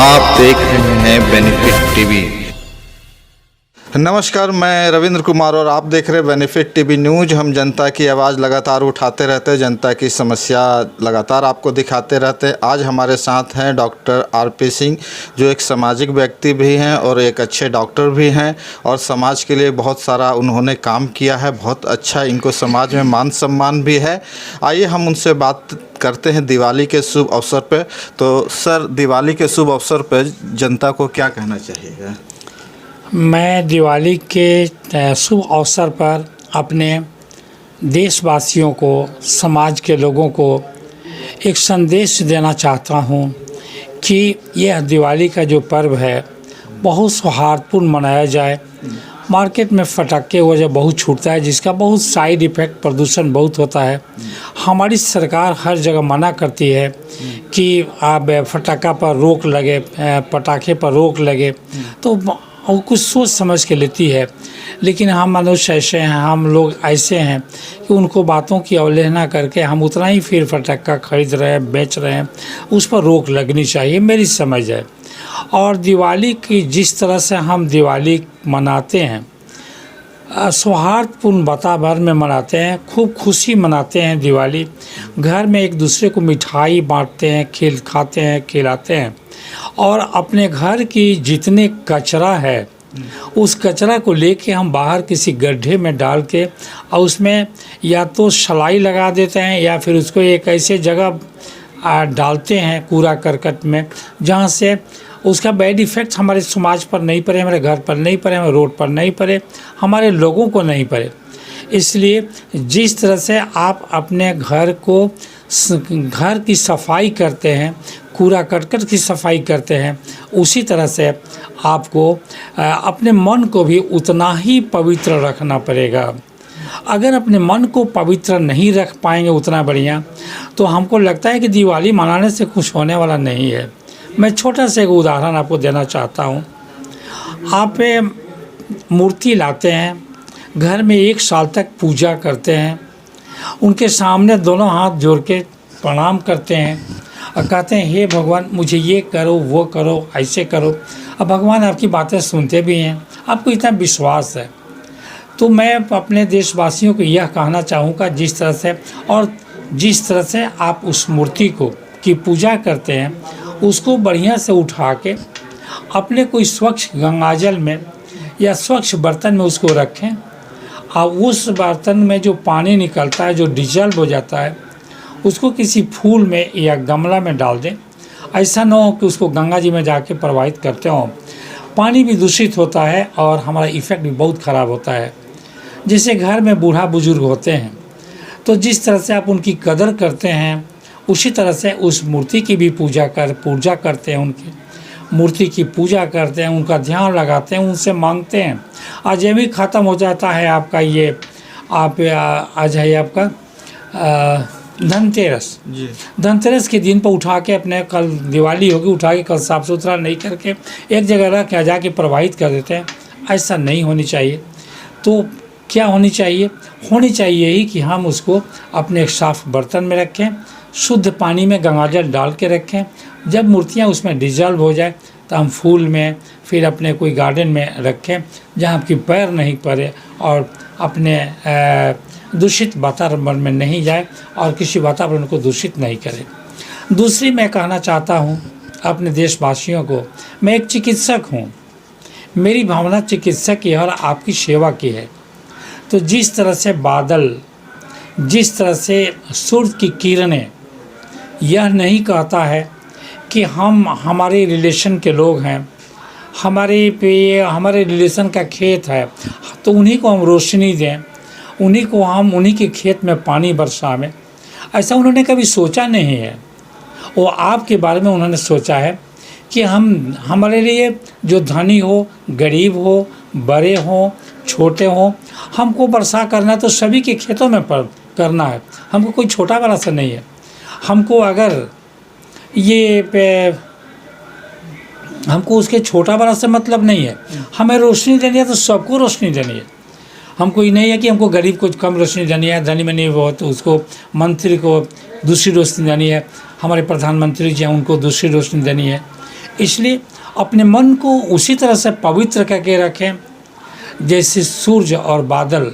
आप देख रहे हैं बेनिफिट टीवी। नमस्कार, मैं रविंद्र कुमार और आप देख रहे हैं बेनिफिट टीवी न्यूज़। हम जनता की आवाज़ लगातार उठाते रहते हैं, जनता की समस्या लगातार आपको दिखाते रहते हैं। आज हमारे साथ हैं डॉक्टर आरपी सिंह, जो एक सामाजिक व्यक्ति भी हैं और एक अच्छे डॉक्टर भी हैं और समाज के लिए बहुत सारा उन्होंने काम किया है। बहुत अच्छा इनको समाज में मान सम्मान भी है। आइए हम उनसे बात करते हैं दिवाली के शुभ अवसर पर। तो सर, दिवाली के शुभ अवसर पर जनता को क्या कहना चाहिए? मैं दिवाली के शुभ अवसर पर अपने देशवासियों को, समाज के लोगों को एक संदेश देना चाहता हूं कि यह दिवाली का जो पर्व है बहुत सौहार्दपूर्ण मनाया जाए। मार्केट में फटाके वजह बहुत छूटता है, जिसका बहुत साइड इफ़ेक्ट, प्रदूषण बहुत होता है। हमारी सरकार हर जगह मना करती है कि आप फटाका पर रोक लगे, पटाखे पर रोक लगे, तो और कुछ सोच समझ के लेती है। लेकिन हम मनुष्य ऐसे हैं, हम लोग ऐसे हैं कि उनको बातों की अवहेलना करके हम उतना ही फिर फटाका खरीद रहे हैं, बेच रहे हैं। उस पर रोक लगनी चाहिए, मेरी समझ है। और दिवाली की जिस तरह से हम दिवाली मनाते हैं, सौहार्दपूर्ण वातावरण में मनाते हैं, खूब खुशी मनाते हैं दिवाली। घर में एक दूसरे को मिठाई बांटते हैं, खाते हैं, खिलाते हैं। और अपने घर की जितने कचरा है उस कचरा को लेके हम बाहर किसी गड्ढे में डाल के और उसमें या तो सलाई लगा देते हैं या फिर उसको एक ऐसे जगह डालते हैं कूड़ा करकट में, जहाँ से उसका बैड इफ़ेक्ट हमारे समाज पर नहीं पड़े, हमारे घर पर नहीं पड़े, हमारे रोड पर नहीं पड़े, हमारे लोगों को नहीं पड़े। इसलिए जिस तरह से आप अपने घर की सफाई करते हैं, कूड़ा करकट की सफाई करते हैं, उसी तरह से आपको अपने मन को भी उतना ही पवित्र रखना पड़ेगा। अगर अपने मन को पवित्र नहीं रख पाएंगे उतना बढ़िया, तो हमको लगता है कि दिवाली मनाने से कुछ होने वाला नहीं है। मैं छोटा सा एक उदाहरण आपको देना चाहता हूँ। आप मूर्ति लाते हैं, घर में 1 साल तक पूजा करते हैं, उनके सामने दोनों हाथ जोड़ के प्रणाम करते हैं और कहते हैं, हे भगवान मुझे ये करो, वो करो, ऐसे करो। अब भगवान आपकी बातें सुनते भी हैं, आपको इतना विश्वास है। तो मैं अपने देशवासियों को यह कहना चाहूँगा, जिस तरह से आप उस मूर्ति की पूजा करते हैं, उसको बढ़िया से उठा के अपने कोई स्वच्छ गंगाजल में या स्वच्छ बर्तन में उसको रखें। और उस बर्तन में जो पानी निकलता है, जो डिजॉल्व हो जाता है, उसको किसी फूल में या गमला में डाल दें। ऐसा ना हो कि उसको गंगा जी में जाके प्रवाहित करते हों। पानी भी दूषित होता है और हमारा इफ़ेक्ट भी बहुत ख़राब होता है। जैसे घर में बूढ़ा बुजुर्ग होते हैं, तो जिस तरह से आप उनकी कदर करते हैं, उसी तरह से उस मूर्ति की भी पूजा करते हैं, उनकी मूर्ति की पूजा करते हैं, उनका ध्यान लगाते हैं, उनसे मांगते हैं। आज ये भी ख़त्म हो जाता है आपका ये आज है आपका धनतेरस। धनतेरस के दिन पर उठा के अपने, कल दिवाली होगी, उठा के कल साफ़ सुथरा नहीं करके एक जगह रख के जाके प्रवाहित कर देते हैं। ऐसा नहीं होनी चाहिए। तो क्या होनी चाहिए ही कि हम उसको अपने एक साफ़ बर्तन में रखें, शुद्ध पानी में गंगाजल डाल के रखें। जब मूर्तियाँ उसमें डिजॉल्व हो जाए तो हम फूल में, फिर अपने कोई गार्डन में रखें जहाँ आपकी पैर नहीं पड़े और अपने दूषित वातावरण में नहीं जाए और किसी वातावरण को दूषित नहीं करे। दूसरी मैं कहना चाहता हूँ अपने देशवासियों को, मैं एक चिकित्सक हूँ, मेरी भावना चिकित्सक की और आपकी सेवा की है। तो जिस तरह से बादल, जिस तरह से सूर्य की किरणें यह नहीं कहता है कि हम हमारे रिलेशन के लोग हैं, हमारे रिलेशन का खेत है, तो उन्हीं को हम रोशनी दें, उन्हीं के खेत में पानी बरसावें। ऐसा उन्होंने कभी सोचा नहीं है। वो आपके बारे में उन्होंने सोचा है कि हमारे लिए जो धनी हो, गरीब हो, बड़े हो, छोटे हो, हमको वर्षा करना तो सभी के खेतों में करना है। हमको कोई छोटा बड़ा सा नहीं है। हमको अगर हमको उसके छोटा बड़ा से मतलब नहीं है। हमें रोशनी देनी है तो सबको रोशनी देनी है। हमको ये नहीं है कि हमको गरीब को कम रोशनी देनी है, धनी में नहीं हो तो उसको मंत्री को दूसरी रोशनी देनी है, हमारे प्रधानमंत्री जी हैं उनको दूसरी रोशनी देनी है। इसलिए अपने मन को उसी तरह से पवित्र करके रखें जैसे सूरज और बादल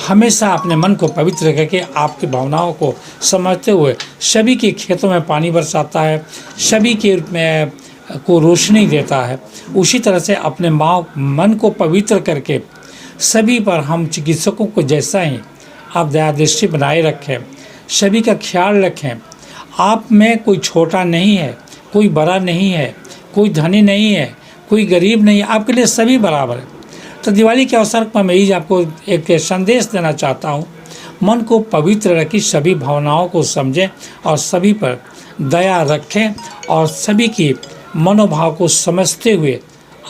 हमेशा अपने मन को पवित्र करके आपकी भावनाओं को समझते हुए सभी के खेतों में पानी बरसाता है, सभी के में को रोशनी देता है। उसी तरह से अपने मन को पवित्र करके सभी पर हम चिकित्सकों को जैसा ही आप दया दृष्टि बनाए रखें, सभी का ख्याल रखें। आप में कोई छोटा नहीं है, कोई बड़ा नहीं है, कोई धनी नहीं है, कोई गरीब नहीं है, आपके लिए सभी बराबर है। तो दिवाली के अवसर पर मैं यही आपको एक संदेश देना चाहता हूँ, मन को पवित्र रखें, सभी भावनाओं को समझें और सभी पर दया रखें और सभी की मनोभाव को समझते हुए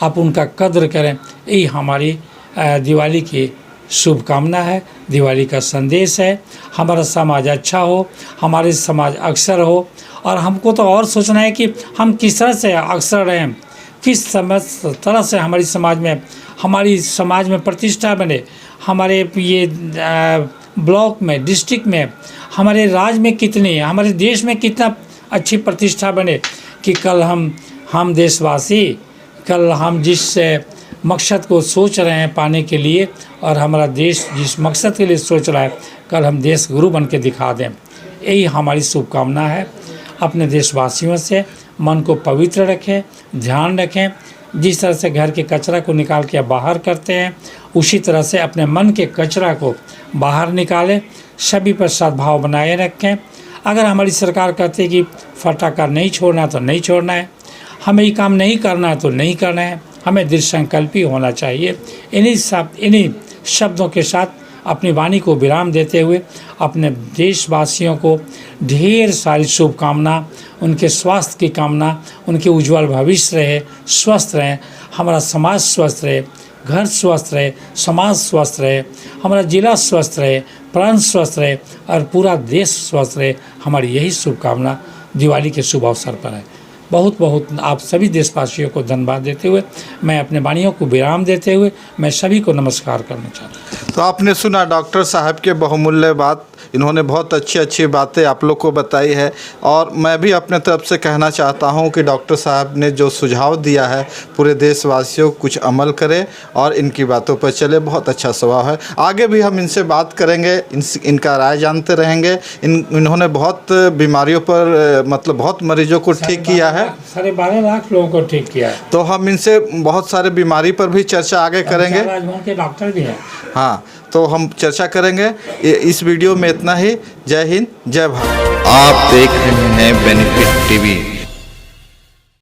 आप उनका कद्र करें। यही हमारी दिवाली की शुभकामना है, दिवाली का संदेश है। हमारा समाज अच्छा हो, हमारे समाज अक्सर हो, और हमको तो और सोचना है कि हम किस तरह से अक्सर रहें, किस तरह से हमारी समाज में प्रतिष्ठा बने, हमारे ये ब्लॉक में, डिस्ट्रिक्ट में, हमारे राज्य में कितनी, हमारे देश में कितना अच्छी प्रतिष्ठा बने कि कल हम देशवासी, कल हम जिस मकसद को सोच रहे हैं पाने के लिए और हमारा देश जिस मकसद के लिए सोच रहा है, कल हम देश गुरु बन के दिखा दें। यही हमारी शुभकामना है। अपने देशवासियों से मन को पवित्र रखें, ध्यान रखें। जिस तरह से घर के कचरा को निकाल के बाहर करते हैं, उसी तरह से अपने मन के कचरा को बाहर निकालें, सभी पर सद्भाव बनाए रखें। अगर हमारी सरकार कहती है कि फटाखा नहीं छोड़ना तो नहीं छोड़ना है, हमें ये काम नहीं करना है तो नहीं करना है, हमें दृढ़ संकल्पी होना चाहिए। इन्हीं शब्दों के साथ अपनी वाणी को विराम देते हुए अपने देशवासियों को ढेर सारी शुभकामना, उनके स्वास्थ्य की कामना, उनके उज्जवल भविष्य रहे, स्वस्थ रहें, हमारा समाज स्वस्थ रहे, घर स्वस्थ रहे, समाज स्वस्थ रहे, हमारा जिला स्वस्थ रहे, प्राण स्वस्थ रहे और पूरा देश स्वस्थ रहे। हमारी यही शुभकामना दिवाली के शुभ अवसर पर है। बहुत बहुत आप सभी देशवासियों को धन्यवाद देते हुए मैं अपने वाणियों को विराम देते हुए मैं सभी को नमस्कार करना चाहता हूँ। तो आपने सुना डॉक्टर साहब के बहुमूल्य बात, इन्होंने बहुत अच्छी अच्छी बातें आप लोग को बताई है। और मैं भी अपने तरफ से कहना चाहता हूं कि डॉक्टर साहब ने जो सुझाव दिया है पूरे देशवासियों कुछ अमल करें और इनकी बातों पर चले। बहुत अच्छा स्वभाव है। आगे भी हम इनसे बात करेंगे, इनका राय जानते रहेंगे। इन्होंने बहुत बीमारियों पर मतलब बहुत मरीजों को ठीक किया है, 12.5 लाख लोगों को ठीक किया है। तो हम इनसे बहुत सारे बीमारी पर भी चर्चा आगे करेंगे। राजभवन के डॉक्टर भी हैं। हाँ, तो हम चर्चा करेंगे। इस वीडियो में इतना ही। जय हिंद, जय भारत। आप देख रहे हैं बेनिफिट टीवी।